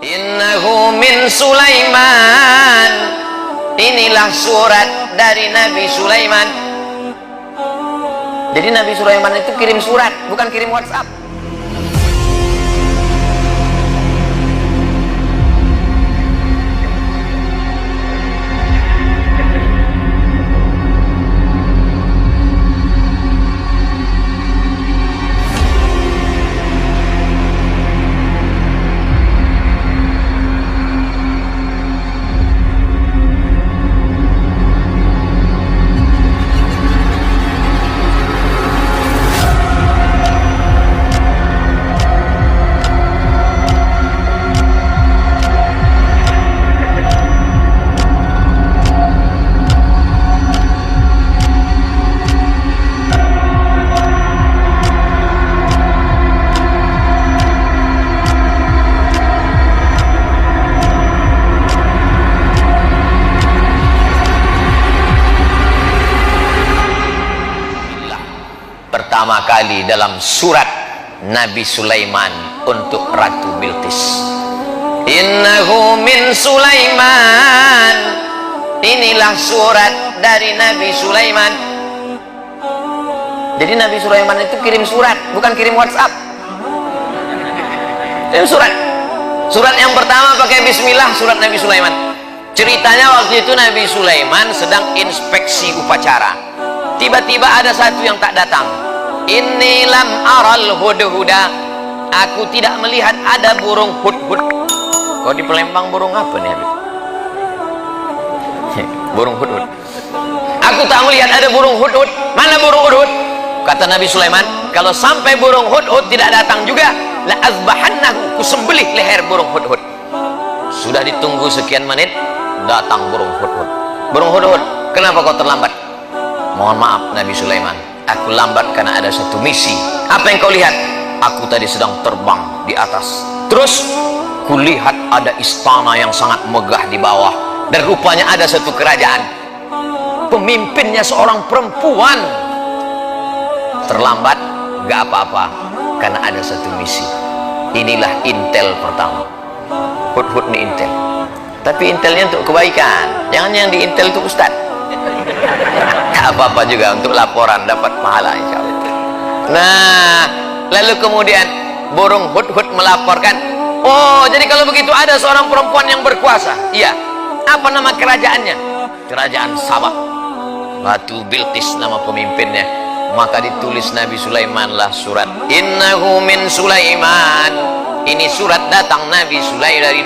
Innahu min Sulaiman. Inilah surat dari Nabi Sulaiman. Jadi Nabi Sulaiman itu kirim surat, bukan kirim WhatsApp. Pertama kali dalam surat Nabi Sulaiman untuk Ratu Bilqis. Innahu min Sulaiman. Inilah surat dari Nabi Sulaiman. Jadi Nabi Sulaiman itu kirim surat, bukan kirim WhatsApp. Kirim surat. Surat yang pertama pakai bismillah, surat Nabi Sulaiman. Ceritanya waktu itu Nabi Sulaiman sedang inspeksi upacara. Tiba-tiba ada satu yang tak datang. Inni lam aral hudhuda. Aku tidak melihat ada burung hudhud. Kok di Palembang burung apa nih Habib? Burung hudhud. Aku tak melihat ada burung hudhud. Mana burung hudhud? Kata Nabi Sulaiman, kalau sampai burung hudhud tidak datang juga, la azbahannahu, kusembelih leher burung hudhud. Sudah ditunggu sekian menit, datang burung hudhud. Burung hudhud, kenapa kau terlambat? Mohon maaf Nabi Sulaiman, aku lambat karena ada satu misi. Apa yang kau lihat? Aku tadi sedang terbang di atas. Terus kulihat ada istana yang sangat megah di bawah, dan rupanya ada satu kerajaan. Pemimpinnya seorang perempuan. Terlambat gak apa-apa karena ada satu misi. Inilah intel pertama. Hudhud ini intel. Tapi intelnya untuk kebaikan. Jangan yang di intel itu ustadz. Apa-apa juga untuk laporan, dapat pahala insya Allah. Nah, lalu kemudian burung hudhud melaporkan, oh jadi kalau begitu ada seorang perempuan yang berkuasa. Iya. Apa nama kerajaannya? Kerajaan Sabah. Ratu Bilqis nama pemimpinnya. Maka ditulis Nabi Sulaiman lah surat. Innahu min Sulaiman. Ini surat datang dari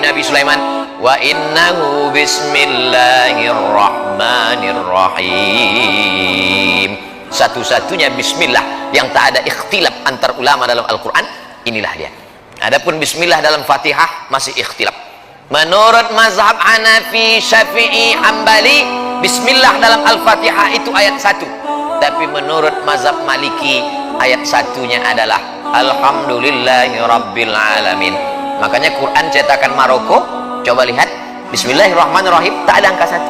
Nabi Sulaiman. Wa innahu bismillahirrahmanirrahim. Satu-satunya bismillah yang tak ada ikhtilaf antar ulama dalam Al-Quran, inilah dia. Adapun bismillah dalam Fatihah masih ikhtilaf. Menurut mazhab Hanafi, Syafi'i, Hambali, bismillah dalam Al-Fatihah itu ayat 1. Tapi menurut mazhab Maliki, ayat 1-nya adalah Alhamdulillahi Rabbil Alamin. Makanya Quran cetakan Maroko, coba lihat, bismillahirrahmanirrahim, tak ada angka 1.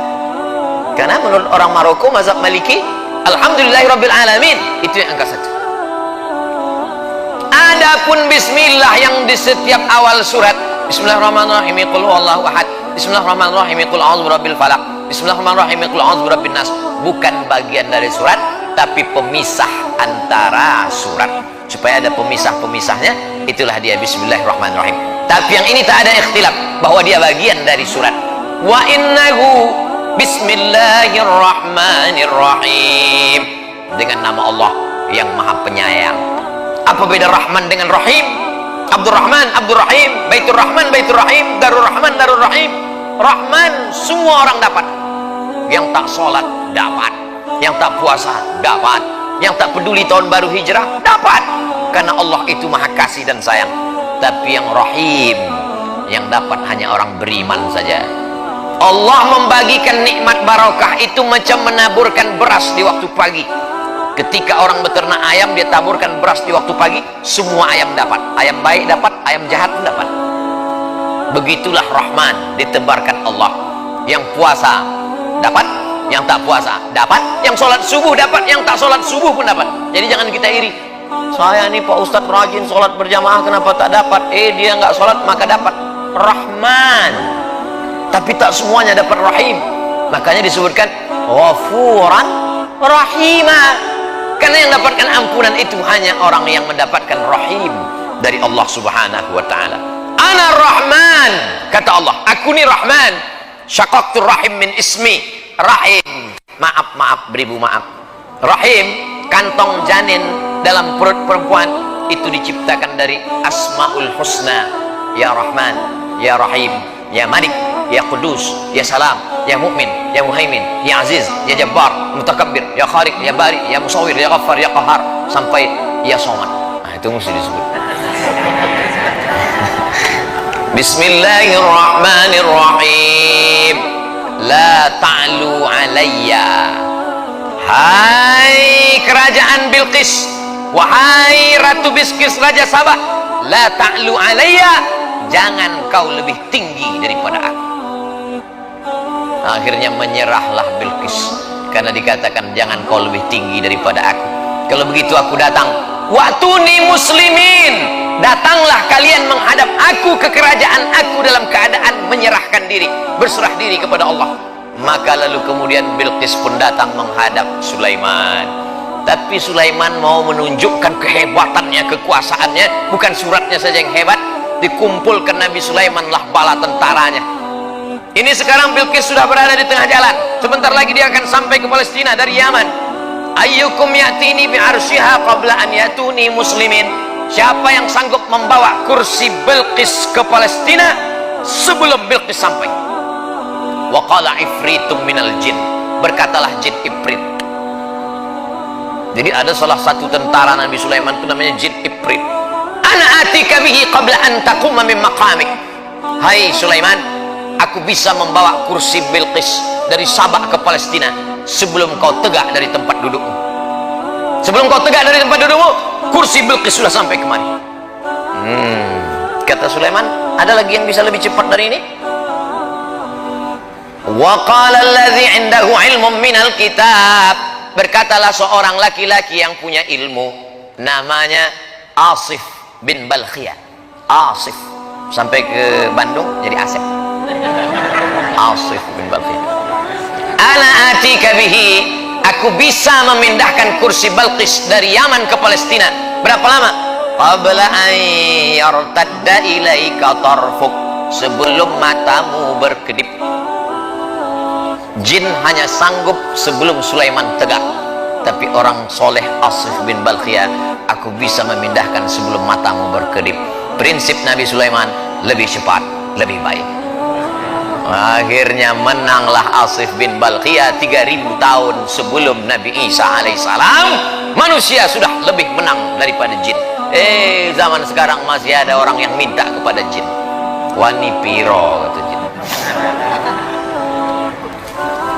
Karena menurut orang Maroko, mazhab Maliki, Alhamdulillahi Rabbil Alamin, itu yang angka 1. Adapun bismillah yang di setiap awal surat, bismillahirrahmanirrahim, qul huwallahu ahad, bismillahirrahmanirrahim, qul a'udzu birabbil falaq, bismillahirrahmanirrahim, qul a'udzu birabbin nas, bukan bagian dari surat, tapi pemisah antara surat. Supaya ada pemisah-pemisahnya, itulah dia bismillahirrahmanirrahim. Tapi yang ini tak ada ikhtilaf bahwa dia bagian dari surat. Wa innahu bismillahirrahmanirrahim, dengan nama Allah yang maha penyayang. Apa beda Rahman dengan Rahim? Abdurrahman, Abdurrahim, Baitur Rahman, Baitur Rahim, Darur Rahman, Darur Rahim. Rahman semua orang dapat. Yang tak sholat dapat, yang tak puasa dapat, yang tak peduli tahun baru hijrah dapat, karena Allah itu maha kasih dan sayang. Tapi yang Rahim, yang dapat hanya orang beriman saja. Allah membagikan nikmat barokah itu macam menaburkan beras di waktu pagi. Ketika orang beternak ayam, dia taburkan beras di waktu pagi, semua ayam dapat. Ayam baik dapat, ayam jahat pun dapat. Begitulah Rahman ditebarkan Allah. Yang puasa dapat, yang tak puasa dapat, yang sholat subuh dapat, yang tak sholat subuh pun dapat. Jadi jangan kita iri, saya ini Pak Ustadz rajin sholat berjamaah kenapa tak dapat? Dia nggak sholat maka dapat. Rahman, tapi tak semuanya dapat Rahim. Makanya disebutkan Ghafuran Rahima, karena yang dapatkan ampunan itu hanya orang yang mendapatkan Rahim dari Allah Subhanahu wa ta'ala. Ana Rahman, kata Allah, aku ni Rahman. Syaqaqtur rahim min ismi. Rahim, maaf, beribu maaf. Rahim, kantong janin dalam perut perempuan, itu diciptakan dari Asmaul Husna. Ya Rahman, Ya Rahim, Ya Malik, Ya Qudus, Ya Salam, Ya Mu'min, Ya Muhaimin, Ya Aziz, Ya Jabbar, Mutakabbir, Ya Khaliq, Ya Bari, Ya Musawwir, Ya Ghaffar, Ya Qahar, sampai Ya Somad. Nah, itu mesti disebut. Bismillahirrahmanirrahim. La ta'lu alayya. Hai kerajaan Bilqis, wahai Ratu Bilqis, Raja Sabah, la ta'lu alayya, jangan kau lebih tinggi daripada aku. Akhirnya menyerahlah Bilqis karena dikatakan jangan kau lebih tinggi daripada aku. Kalau begitu aku datang. Wa'tuni muslimin, datanglah kalian menghadap aku ke kerajaan aku dalam keadaan menyerahkan diri, berserah diri kepada Allah. Maka lalu kemudian Bilqis pun datang menghadap Sulaiman. Tapi Sulaiman mau menunjukkan kehebatannya, kekuasaannya. Bukan suratnya saja yang hebat, dikumpulkan Nabi Sulaiman lah bala tentaranya. Ini sekarang Bilqis sudah berada di tengah jalan. Sebentar lagi dia akan sampai ke Palestina dari Yaman. Ayyukum ya'tini bi'arsyiha qabla an yatuni muslimin. Siapa yang sanggup membawa kursi Bilqis ke Palestina sebelum Bilqis sampai? Wa qala ifritum minal jin, berkatalah jin Ifrit. Jadi ada salah satu tentara Nabi Sulaiman itu namanya jin Ifrit. Ana atika bihi qabla an taquma min maqamik. Hai Sulaiman, aku bisa membawa kursi Bilqis dari Sabah ke Palestina sebelum kau tegak dari tempat dudukmu. Sebelum kau tegak dari tempat dudukmu, kursi Bilqis sudah sampai kemari. Kata Sulaiman, ada lagi yang bisa lebih cepat dari ini? Wa qala allazi 'indahu 'ilmun minal kitab, berkatalah seorang laki-laki yang punya ilmu, namanya Asif bin Balkhiyah. Asif sampai ke Bandung jadi Asif. Asif bin Balkhiyah. Ana atika bihi, aku bisa memindahkan kursi Bilqis dari Yaman ke Palestina. Berapa lama? Qabla an yartadda ilaika tarfuk, sebelum matamu berkedip. Jin hanya sanggup sebelum Sulaiman tegak, tapi orang soleh Asif bin Balkhiyah, aku bisa memindahkan sebelum matamu berkedip. Prinsip Nabi Sulaiman lebih cepat, lebih baik. Akhirnya menanglah Asif bin Balkhiyah. 3000 tahun sebelum Nabi Isa alaihissalam, manusia sudah lebih menang daripada jin. Zaman sekarang masih ada orang yang minta kepada jin. Wani piro, kata jin.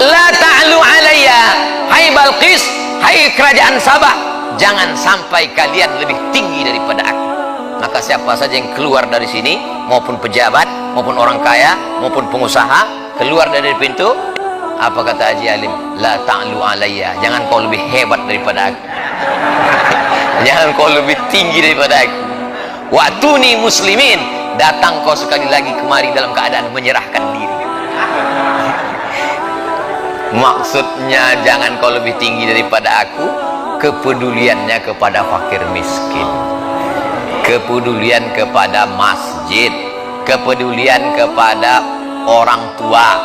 La ta'lu alayya, hai Bilqis, hai kerajaan Sabah, jangan sampai kalian lebih tinggi daripada aku. Maka siapa saja yang keluar dari sini, maupun pejabat, maupun orang kaya, maupun pengusaha, keluar dari pintu, apa kata Haji Alim? La ta'lu alayya, jangan kau lebih hebat daripada aku. Jangan kau lebih tinggi daripada aku. Wa'tuni muslimin, datang kau sekali lagi kemari dalam keadaan menyerahkan diri. Maksudnya jangan kau lebih tinggi daripada aku, kepeduliannya kepada fakir miskin, kepedulian kepada masjid, kepedulian kepada orang tua.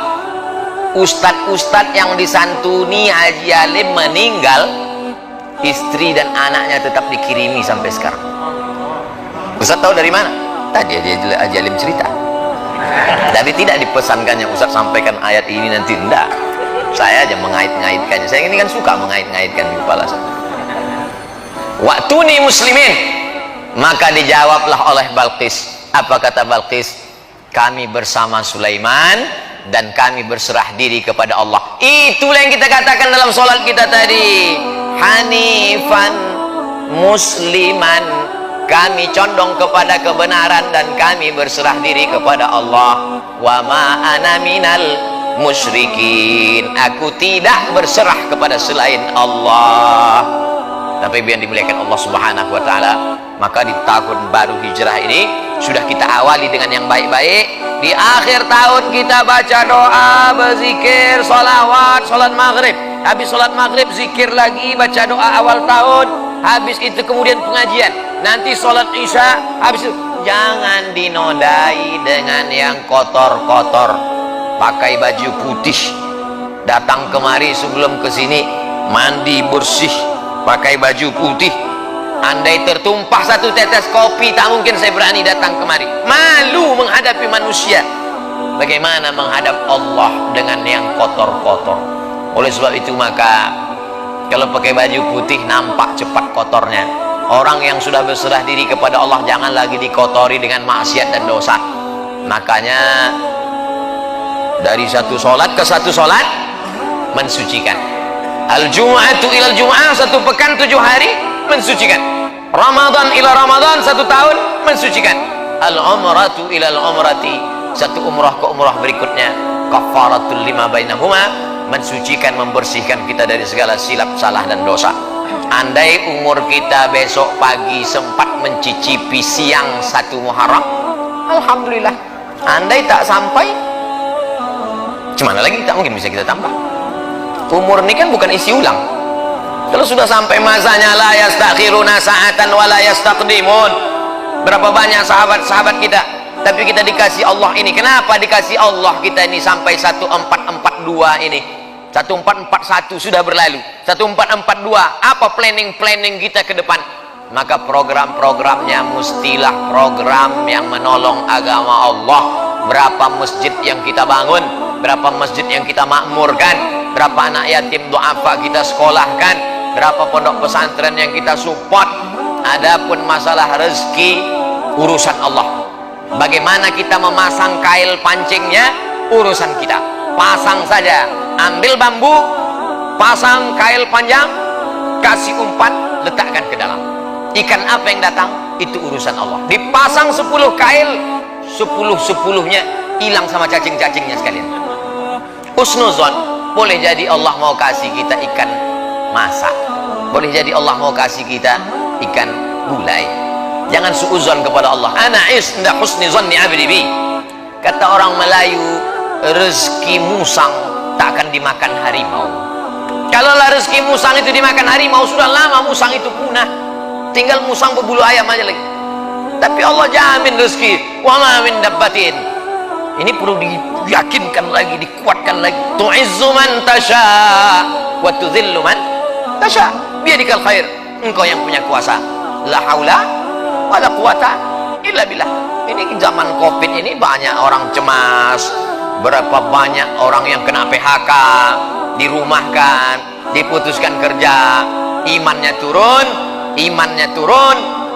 Ustadz-ustadz yang disantuni Haji Alim meninggal, istri dan anaknya tetap dikirimi sampai sekarang. Ustadz tahu dari mana? Tadi Haji Alim cerita, tapi tidak dipesankannya Ustadz sampaikan ayat ini nanti, enggak. Saya aja mengait-ngaitkannya. Saya ini kan suka mengait-ngaitkan di kepala saya. Wa'tuni muslimin, maka dijawablah oleh Bilqis. Apa kata Bilqis? Kami bersama Sulaiman dan kami berserah diri kepada Allah. Itulah yang kita katakan dalam sholat kita tadi. Hanifan musliman, kami condong kepada kebenaran dan kami berserah diri kepada Allah. Wa ma ana minal musyrikin, aku tidak berserah kepada selain Allah. Tapi biar dimuliakan Allah Subhanahu wa ta'ala, Maka di tahun baru hijrah ini sudah kita awali dengan yang baik-baik. Di akhir tahun kita baca doa, berzikir, sholawat, sholat maghrib. Habis sholat maghrib zikir lagi, baca doa awal tahun. Habis itu kemudian pengajian. Nanti sholat isya. Habis itu jangan dinodai dengan yang kotor-kotor. Pakai baju putih, datang kemari sebelum kesini mandi bersih, pakai baju putih. Andai tertumpah satu tetes kopi, tak mungkin saya berani datang kemari. Malu menghadapi manusia. Bagaimana menghadap Allah dengan yang kotor-kotor? Oleh sebab itu maka kalau pakai baju putih nampak cepat kotornya. Orang yang sudah berserah diri kepada Allah jangan lagi dikotori dengan maksiat dan dosa. Makanya dari satu solat ke satu solat mensucikan. Al-Jum'atu ilal Jum'ah, satu pekan 7 hari mensucikan. Ramadan ila Ramadan, 1 tahun mensucikan. Al-umratu ilal umrati, satu umrah ke umrah berikutnya. Kafaratul lima bainahuma, mensucikan, membersihkan kita dari segala silap, salah dan dosa. Andai umur kita besok pagi sempat mencicipi siang 1 Muharram, alhamdulillah. Andai tak sampai, gimana lagi, tak mungkin bisa kita tambah. Umur ini kan bukan isi ulang. Kalau sudah sampai masanya, la yastakhiruna sa'atan wa la yastaqdimun. Berapa banyak sahabat-sahabat kita, tapi kita dikasih Allah ini. Kenapa dikasih Allah kita ini sampai 1442 ini? 1441 sudah berlalu, 1442. Apa planning kita ke depan? Maka program-programnya mestilah program yang menolong agama Allah. Berapa masjid yang kita bangun, berapa masjid yang kita makmurkan, berapa anak yatim duafa kita sekolahkan, berapa pondok pesantren yang kita support. Adapun masalah rezeki urusan Allah. Bagaimana kita memasang kail pancingnya urusan kita. Pasang saja, ambil bambu, pasang kail panjang, kasih umpan, letakkan ke dalam. Ikan apa yang datang itu urusan Allah. Dipasang 10 kail, 10-10-nya hilang sama cacing-cacingnya sekalian. Husnuzon, boleh jadi Allah mau kasih kita ikan masak, boleh jadi Allah mau kasih kita ikan gulai. Jangan suuzon kepada Allah. Ana isna husni zanni abdi bi. Kata orang Melayu, rezeki musang tak akan dimakan harimau. Kalaulah rezeki musang itu dimakan harimau, sudah lama musang itu punah, tinggal musang berbulu ayam aja lagi. Tapi Allah jamin rezeki. Wa ma min dabbatin. Ini perlu diyakinkan lagi, dikuatkan lagi. Tu'izzu man tasha wa tudhillu man tasha biyadikal khair. Engkau yang punya kuasa. La haula wala quwata illa billah. Ini zaman Covid ini banyak orang cemas, berapa banyak orang yang kena PHK, dirumahkan, diputuskan kerja, imannya turun,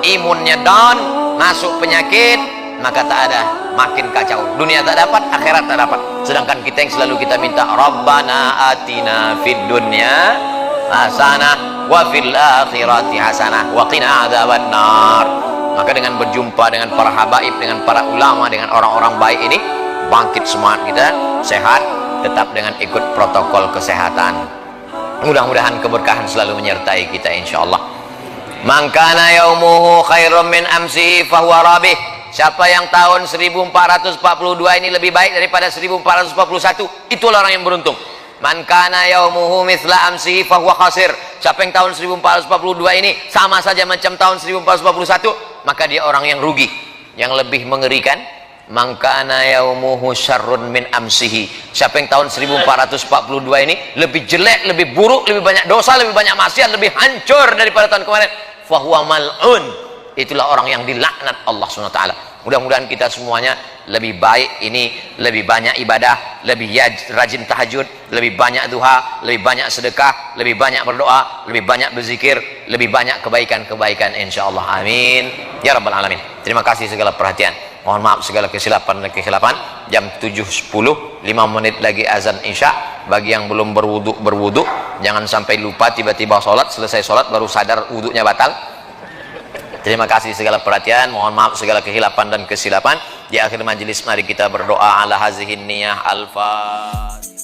imunnya down, masuk penyakit, maka tak ada, makin kacau. Dunia tak dapat, akhirat tak dapat. Sedangkan kita yang selalu kita minta, Rabbana atina fid dunya hasanah wa fil akhirati hasanah wa qina adzabannar. Maka dengan berjumpa dengan para habaib, dengan para ulama, dengan orang-orang baik ini, bangkit semangat kita, sehat, tetap dengan ikut protokol kesehatan. Mudah-mudahan keberkahan selalu menyertai kita insyaallah. Man kana yaumuhu khairum min amsihi fahuwa rabih. Siapa yang tahun 1442 ini lebih baik daripada 1441, itulah orang yang beruntung. Man kana yaumuhu mithla amsihi fahuwa khasir. Siapa yang tahun 1442 ini sama saja macam tahun 1441, maka dia orang yang rugi. Yang lebih mengerikan, man kana yaumuhu syarrun min amsihi. Siapa yang tahun 1442 ini lebih jelek, lebih buruk, lebih banyak dosa, lebih banyak maksiat, lebih hancur daripada tahun kemarin, fahuwa mal'un. Itulah orang yang dilaknat Allah SWT. Mudah-mudahan kita semuanya lebih baik ini, lebih banyak ibadah, lebih rajin tahajud, lebih banyak duha, lebih banyak sedekah, lebih banyak berdoa, lebih banyak berzikir, lebih banyak kebaikan-kebaikan insyaallah. Amin ya rabbal alamin. Terima kasih segala perhatian. Mohon maaf segala kesilapan dan kekhilapan. Jam 7.10, 5 menit lagi azan isya. Bagi yang belum berwudu, jangan sampai lupa tiba-tiba sholat, selesai sholat baru sadar wudunya batal. Terima kasih segala perhatian, mohon maaf segala kehilapan dan kesilapan. Di akhir majelis mari kita berdoa ala hazihin niyah al-fatihah.